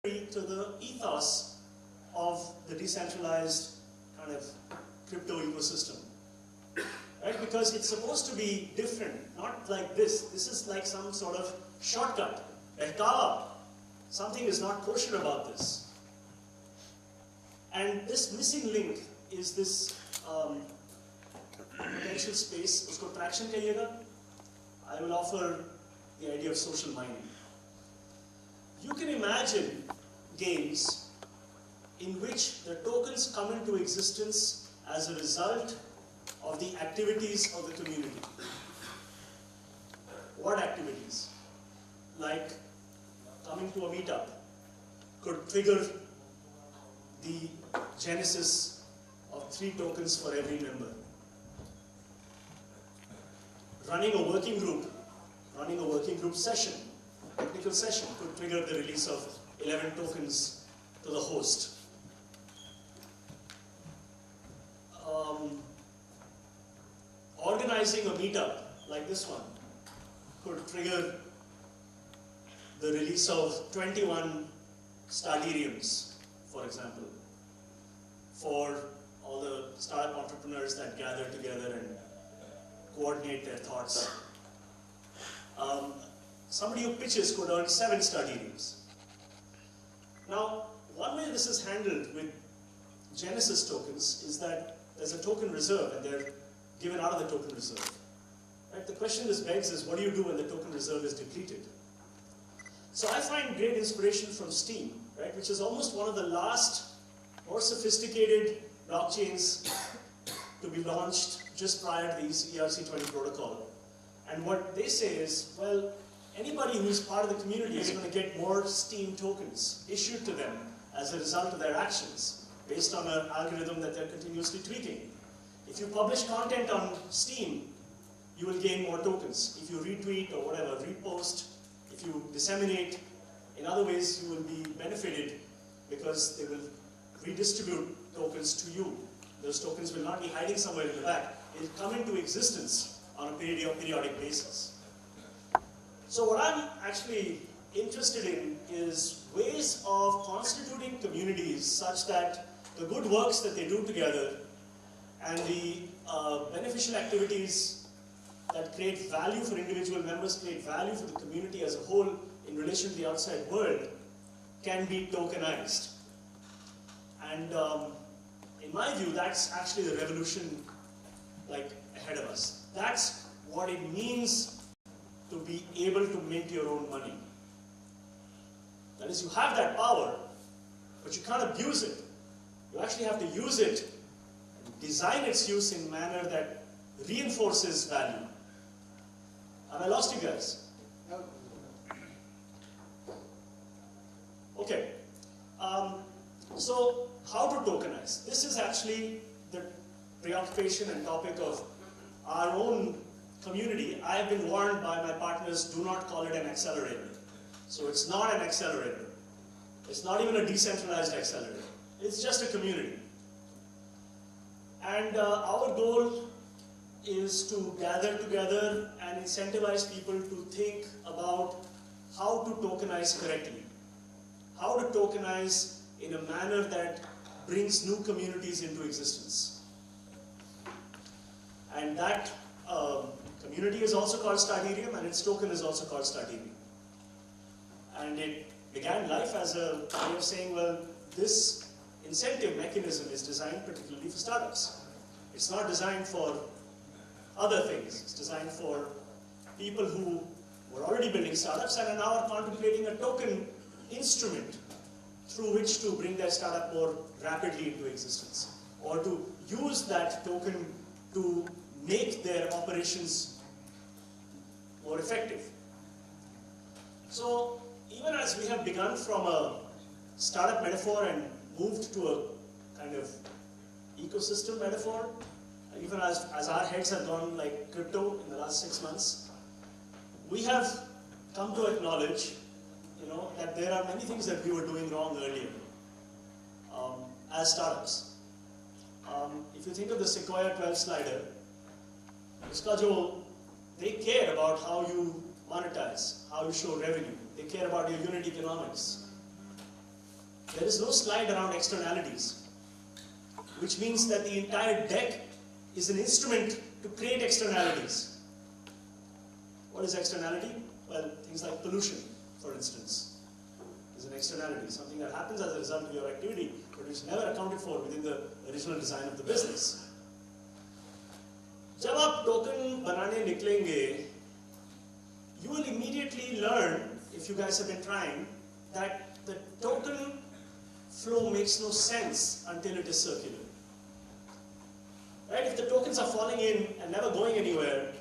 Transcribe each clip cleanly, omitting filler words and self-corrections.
to the ethos of the decentralized kind of crypto ecosystem. Right? Because it's supposed to be different, not like this. This is like some sort of shortcut. Behkawa. Something is not kosher about this. And this missing link is this potential space. Usko traction kahiyega. I will offer the idea of social mining. You can imagine games in which the tokens come into existence as a result of the activities of the community. What activities? Like coming to a meetup could trigger the genesis of 3 tokens for every member. Running a working group session, technical session, could trigger the release of 11 tokens to the host. Organizing a meetup like this one could trigger the release of 21 Stardiriums, for example, for all the startup entrepreneurs that gather together and coordinate their thoughts. Somebody who pitches could earn 7 Stardiriums. Now, one way this is handled with Genesis tokens is that there's a token reserve and they're given out of the token reserve. Right? The question this begs is, what do you do when the token reserve is depleted? So I find great inspiration from Steam, right, which is almost one of the last more sophisticated blockchains to be launched just prior to the ERC20 protocol. And what they say is, well, anybody who's part of the community is going to get more Steam tokens issued to them as a result of their actions, based on an algorithm that they're continuously tweaking. If you publish content on Steam, you will gain more tokens. If you retweet or whatever, repost, if you disseminate, in other ways you will be benefited because they will redistribute tokens to you. Those tokens will not be hiding somewhere in the back. They'll come into existence on a periodic basis. So what I'm actually interested in is ways of constituting communities such that the good works that they do together and the beneficial activities that create value for individual members, create value for the community as a whole in relation to the outside world, can be tokenized. And in my view, that's actually the revolution like ahead of us. That's what it means to be able to mint your own money. That is, you have that power, but you can't abuse it. You actually have to use it and design its use in a manner that reinforces value. Have I lost you guys? No. Okay. So, how to tokenize? This is actually the preoccupation and topic of our own community. I have been warned by my partners, do not call it an accelerator. So it's not an accelerator. It's not even a decentralized accelerator. It's just a community. And our goal is to gather together and incentivize people to think about how to tokenize correctly. How to tokenize in a manner that brings new communities into existence. And that community is also called Stardirium, and its token is also called Stardirium. And it began life as a way of saying, well, this incentive mechanism is designed particularly for startups. It's not designed for other things. It's designed for people who were already building startups and are now contemplating a token instrument through which to bring their startup more rapidly into existence, or to use that token to make their operations more effective. So even as we have begun from a startup metaphor and moved to a kind of ecosystem metaphor, even as our heads have gone like crypto in the last 6 months, we have come to acknowledge, that there are many things that we were doing wrong earlier as startups. If you think of the Sequoia 12 slider, they care about how you monetize, how you show revenue. They care about your unit economics. there is no slide around externalities, which means that the entire deck is an instrument to create externalities. What is externality? Well, things like pollution, for instance, is an externality, something that happens as a result of your activity, but which is never accounted for within the original design of the business. जब आप token बनाने निकलेंगे, you will immediately learn, if you guys have been trying, that the token flow makes no sense until it is circular. Right? If the tokens are falling in and never going anywhere,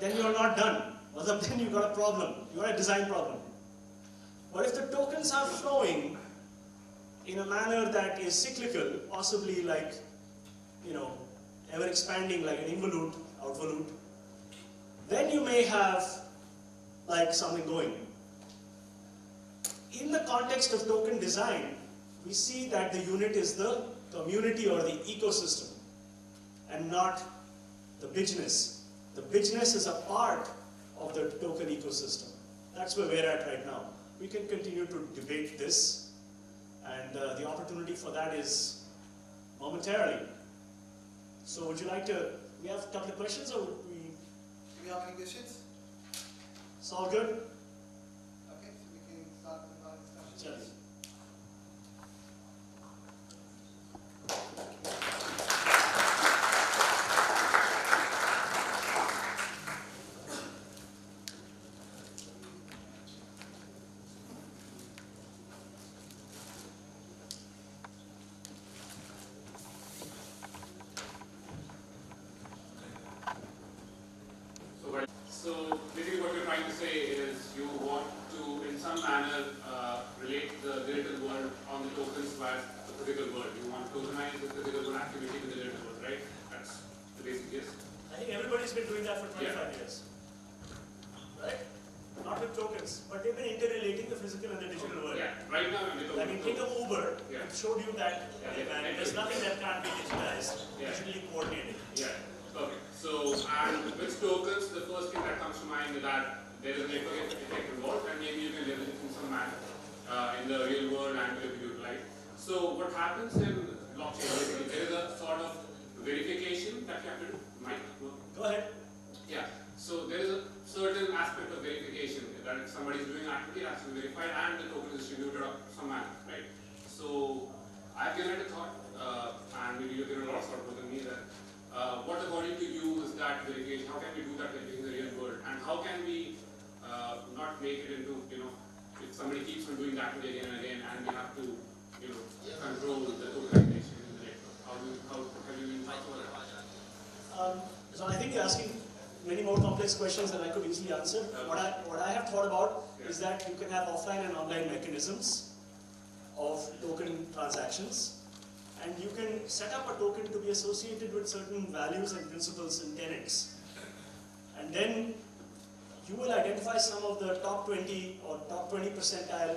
then you are not done. Then you've got a problem. You've got a design problem. But if the tokens are flowing in a manner that is cyclical, possibly like, ever expanding like an involute, outvolute, then you may have like something going. In the context of token design, we see that the unit is the community or the ecosystem and not the business. The business is a part of the token ecosystem. That's where we're at right now. We can continue to debate this, and the opportunity for that is momentarily. So would you like to, we have a couple of questions, or would we? Do we have any questions? It's all good? Okay, so we can start with our discussion. Chalo. So basically what you're trying to say is you want to, in some manner, relate the digital world on the tokens via the physical world. You want to tokenize the physical world activity in the digital world, right? That's the basic gist. I think everybody's been doing that for 25 years. Right? Not with tokens, but they've been interrelating the physical and the digital world. Yeah, right now when I mean, think of Uber. Yeah. It showed you that there's nothing that can't be digitized, Yeah. digitally coordinated. Yeah, perfect. So, and with tokens, the first thing that comes to mind is that there is a network effect involved, and maybe you can leverage it in some manner in the real world and will be utilized. So, what happens in blockchain? Basically, there is a sort of verification that you have to do. Might work. Go ahead. Yeah. So, there is a certain aspect of verification that if somebody is doing an activity, it has to be verified, and the token is distributed of some manner, right? So, I've given it a thought, and maybe you've given a lot of thought more than me that. What according to you is that verification? How can we do that in the real world? And how can we not make it into, if somebody keeps on doing that again and again, and we have to, control the tokenization in the network? How have you been thinking about that? So I think you're asking many more complex questions than I could easily answer. What I have thought about is that you can have offline and online mechanisms of token transactions. And you can set up a token to be associated with certain values and principles and tenets. And then you will identify some of the top 20 or top 20 percentile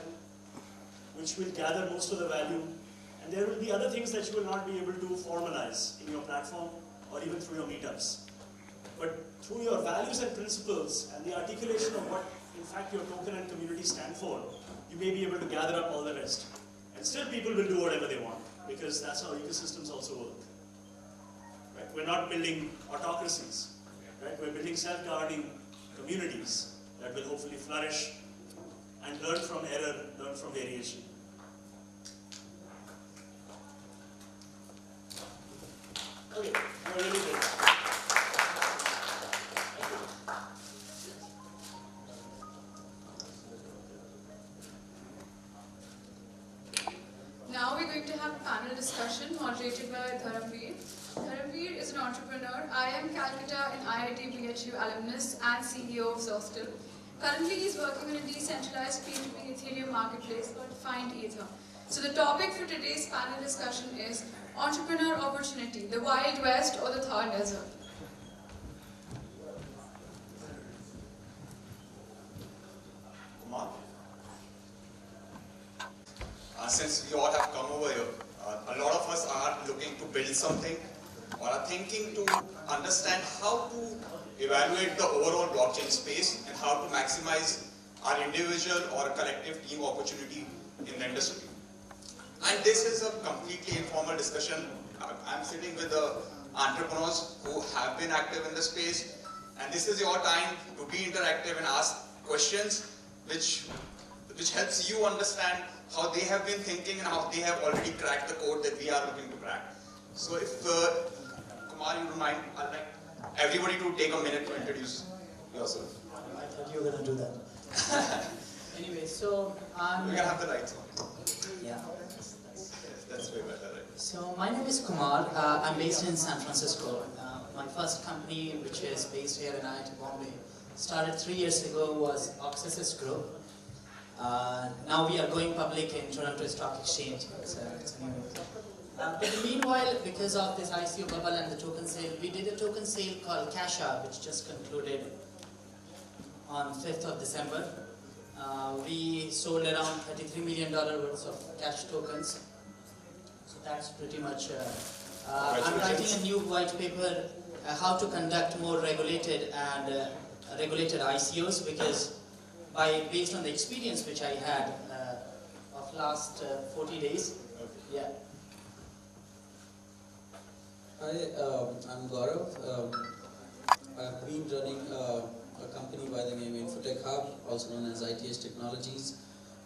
which will gather most of the value. And there will be other things that you will not be able to formalize in your platform or even through your meetups. But through your values and principles and the articulation of what in fact your token and community stand for, you may be able to gather up all the rest. And still people will do whatever they want, because that's how ecosystems also work. Right? We're not building autocracies. Right? We're building self-governing communities that will hopefully flourish and learn from error, learn from variation. Okay, you're really good. Now we're going to have a panel discussion moderated by Dhramveer. Dhramveer is an entrepreneur, IIM Calcutta and IIT BHU alumnus and CEO of Zostel. Currently he's working on a decentralized P2P Ethereum marketplace called Find Ether. So the topic for today's panel discussion is entrepreneur opportunity, the Wild West or the Thar Desert. Kumar? Since we all have come over here, a lot of us are looking to build something or are thinking to understand how to evaluate the overall blockchain space and how to maximize our individual or collective team opportunity in the industry. And this is a completely informal discussion. I'm sitting with the entrepreneurs who have been active in the space, and this is your time to be interactive and ask questions which helps you understand how they have been thinking and how they have already cracked the code that we are looking to crack. So if Kumar, you don't mind, I'd like everybody to take a minute to introduce yourself. I thought you were going to do that. Anyway, so I'm... We can have the lights on. Yeah. That's way better, right? So my name is Kumar. I'm based in San Francisco. My first company, which is based here in IIT Bombay, started 3 years ago, was Oxysis Group. Now we are going public in Toronto Stock Exchange. It's a new but meanwhile, because of this ICO bubble and the token sale, we did a token sale called Cash Out, which just concluded on 5th of December. We sold around $33 million worth of cash tokens. So that's pretty much... I'm writing a new white paper, how to conduct more regulated and regulated ICOs, because based on the experience which I had of last 40 days, yeah. Hi, I'm Gaurav. I've been running a company by the name Infotech Hub, also known as ITS Technologies.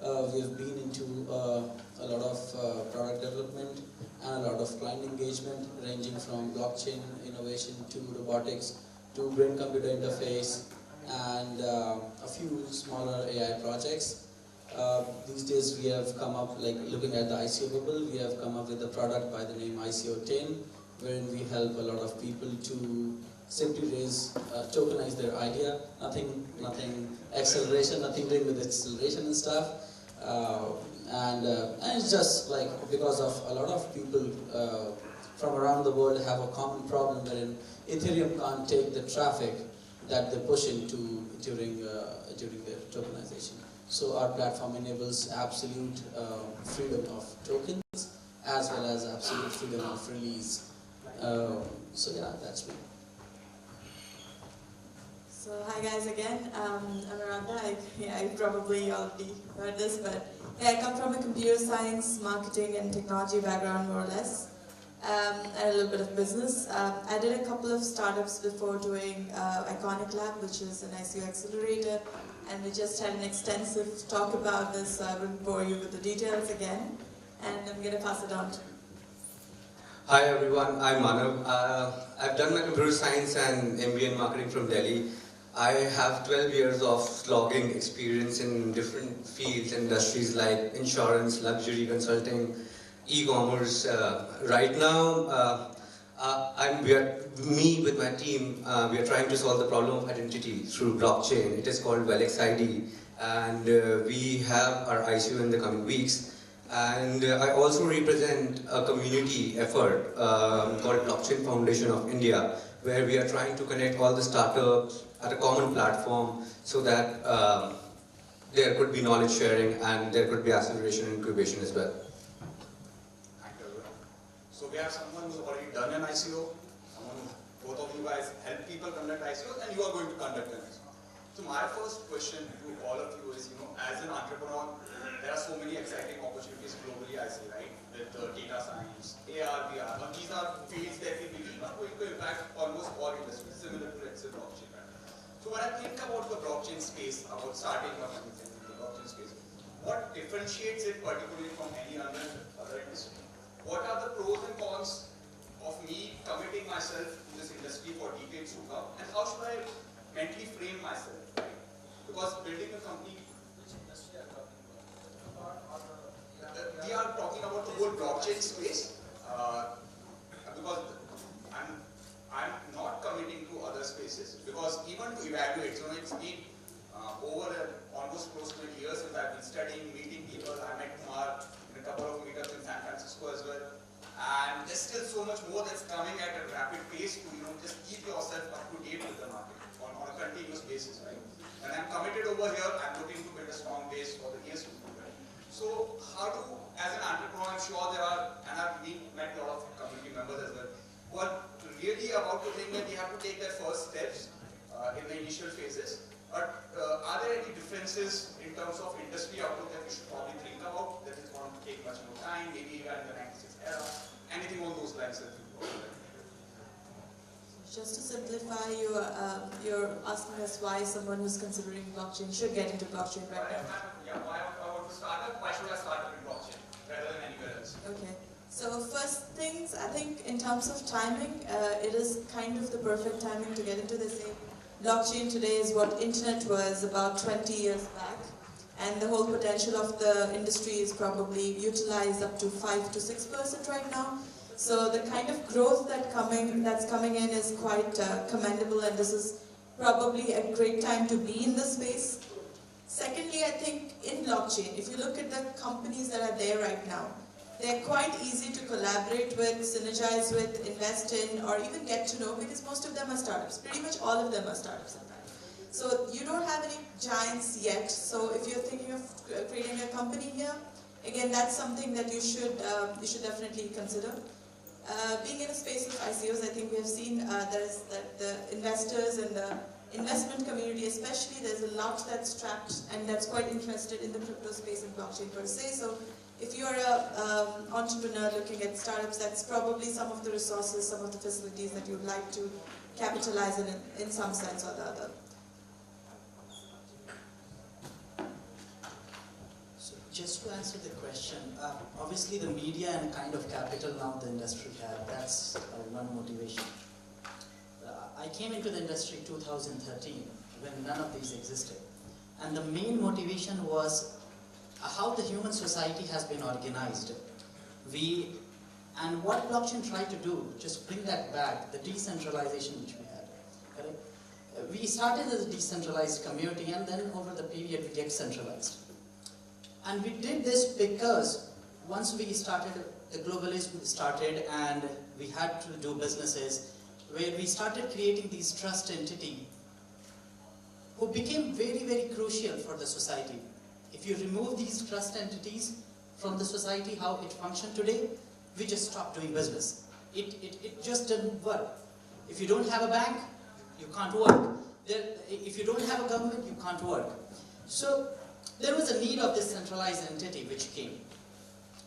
We have been into a lot of product development and a lot of client engagement, ranging from blockchain innovation to robotics to brain-computer interface and a few smaller AI projects. These days we have come up, like looking at the ICO bubble, we have come up with a product by the name ICO 10, wherein we help a lot of people to simply tokenize their idea, nothing acceleration, nothing doing with acceleration and stuff. And it's just like because of a lot of people from around the world have a common problem wherein Ethereum can't take the traffic that they push into during their tokenization. So our platform enables absolute freedom of tokens as well as absolute freedom of release. So yeah, that's me. So hi guys again, I'm Arabdha. I probably already heard this, but yeah, I come from a computer science, marketing and technology background more or less, and a little bit of business. I did a couple of startups before doing Iconic Lab, which is an ICO accelerator, and we just had an extensive talk about this, so I wouldn't bore you with the details again, and I'm going to pass it on to Hi everyone, I'm Manav. I've done my computer science and MBA in marketing from Delhi. I have 12 years of slogging experience in different fields, industries like insurance, luxury, consulting, e-commerce. Right now, me with my team, we are trying to solve the problem of identity through blockchain. It is called WellXID, and we have our ICO in the coming weeks. And I also represent a community effort called Blockchain Foundation of India, where we are trying to connect all the startups at a common platform so that there could be knowledge sharing and there could be acceleration and incubation as well. So we have someone who's already done an ICO, both of you guys help people conduct ICOs, and you are going to conduct an ICO. So my first question to all of you is, as an entrepreneur, there are so many exciting opportunities globally, I say, right? With data science, AR, VR. Now, these are fields that we believe are going to impact almost all industries, similar to, let's say, blockchain, right? So when I think about the blockchain space, about starting up in the blockchain space, what differentiates it particularly from any other industry? What are the pros and cons of me committing myself to this industry for decades to come? And how should I mentally frame myself, right? Because building a company, which industry are talking about? We are talking about the whole blockchain space, because I'm not committing to other spaces, because even to evaluate, it's been over almost close to 20 years since I've been studying, meeting people. I met Kumar in a couple of meetups in San Francisco as well, and there's still so much more that's coming at a rapid pace to just keep yourself up to date with the market on a continuous basis, right? And I'm committed over here. I'm looking to build a strong base for the years to come. Right? So how do, as an entrepreneur, I'm sure there are, and I've met a lot of community members as well, who are really about to think that they have to take their first steps in the initial phases. But are there any differences in terms of industry outlook that we should probably think about that is going to take much much more time, maybe we are in the 96th era, anything on those lines. Just to simplify, you're asking us why someone who's considering blockchain should get into blockchain right now. Yeah, why I want to start up, why should I start up in blockchain rather than anywhere else? Okay. So first things, I think in terms of timing, it is kind of the perfect timing to get into this. Blockchain today is what internet was about 20 years back, and the whole potential of the industry is probably utilized up to 5 to 6% right now. So the kind of growth that's coming in is quite commendable, and this is probably a great time to be in the space. Secondly, I think in blockchain, if you look at the companies that are there right now, they're quite easy to collaborate with, synergize with, invest in, or even get to know, because most of them are startups. Pretty much all of them are startups. So you don't have any giants yet. So if you're thinking of creating a company here, again, that's something that you should definitely consider. Being in a space of ICOs, I think we have seen that the investors and the investment community especially, there's a lot that's trapped and that's quite interested in the crypto space and blockchain per se. So if you're an entrepreneur looking at startups, that's probably some of the resources, some of the facilities that you'd like to capitalize in some sense or the other. Just to answer the question, obviously the media and kind of capital now the industry have, that's one motivation. I came into the industry 2013 when none of these existed. And the main motivation was how the human society has been organized. And what blockchain tried to do, just bring that back, the decentralization which we had. Correct? We started as a decentralized community, and then over the period we get centralized. And we did this because once we started, the globalism started, and we had to do businesses where we started creating these trust entities who became very, very crucial for the society. If you remove these trust entities from the society, how it functions today, we just stop doing business. It just doesn't work. If you don't have a bank, you can't work. If you don't have a government, you can't work. So there was a need of this centralized entity which came.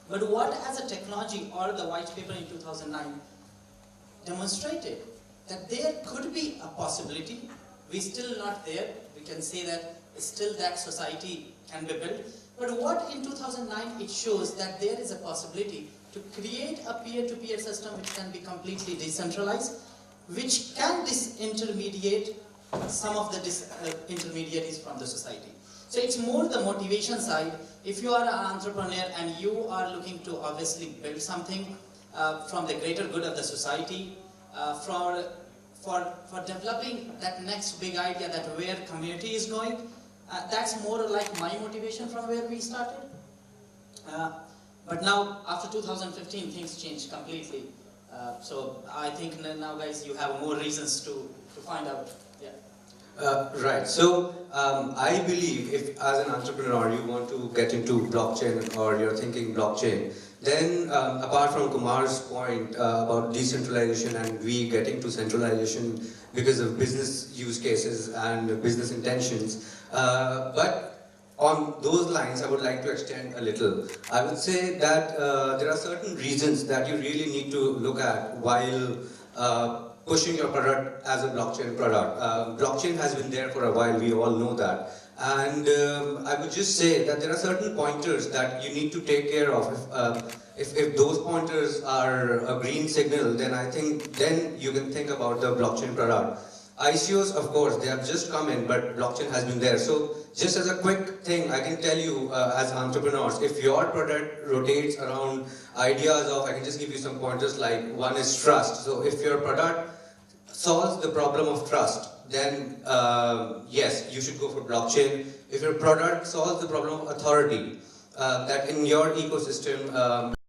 But what as a technology or the white paper in 2009 demonstrated that there could be a possibility, we're still not there, we can say that still that society can be built, but what in 2009 it shows that there is a possibility to create a peer-to-peer system which can be completely decentralized, which can disintermediate some of the intermediaries from the society. So it's more the motivation side. If you are an entrepreneur and you are looking to obviously build something from the greater good of the society, for developing that next big idea that where community is going, that's more like my motivation from where we started. But now, after 2015, things changed completely. So I think now, guys, you have more reasons to find out. Yeah. Right. So I believe if as an entrepreneur you want to get into blockchain or you're thinking blockchain, then apart from Kumar's point about decentralization and we getting to centralization because of business use cases and business intentions, but on those lines I would like to extend a little. I would say that there are certain reasons that you really need to look at while pushing your product as a blockchain product. Blockchain has been there for a while, we all know that. And I would just say that there are certain pointers that you need to take care of. If those pointers are a green signal, then I think then you can think about the blockchain product. ICOs, of course, they have just come in, but blockchain has been there. So just as a quick thing, I can tell you as entrepreneurs, if your product rotates around ideas of, I can just give you some pointers like one is trust. So if your product solves the problem of trust, then yes, you should go for blockchain. If your product solves the problem of authority, that in your ecosystem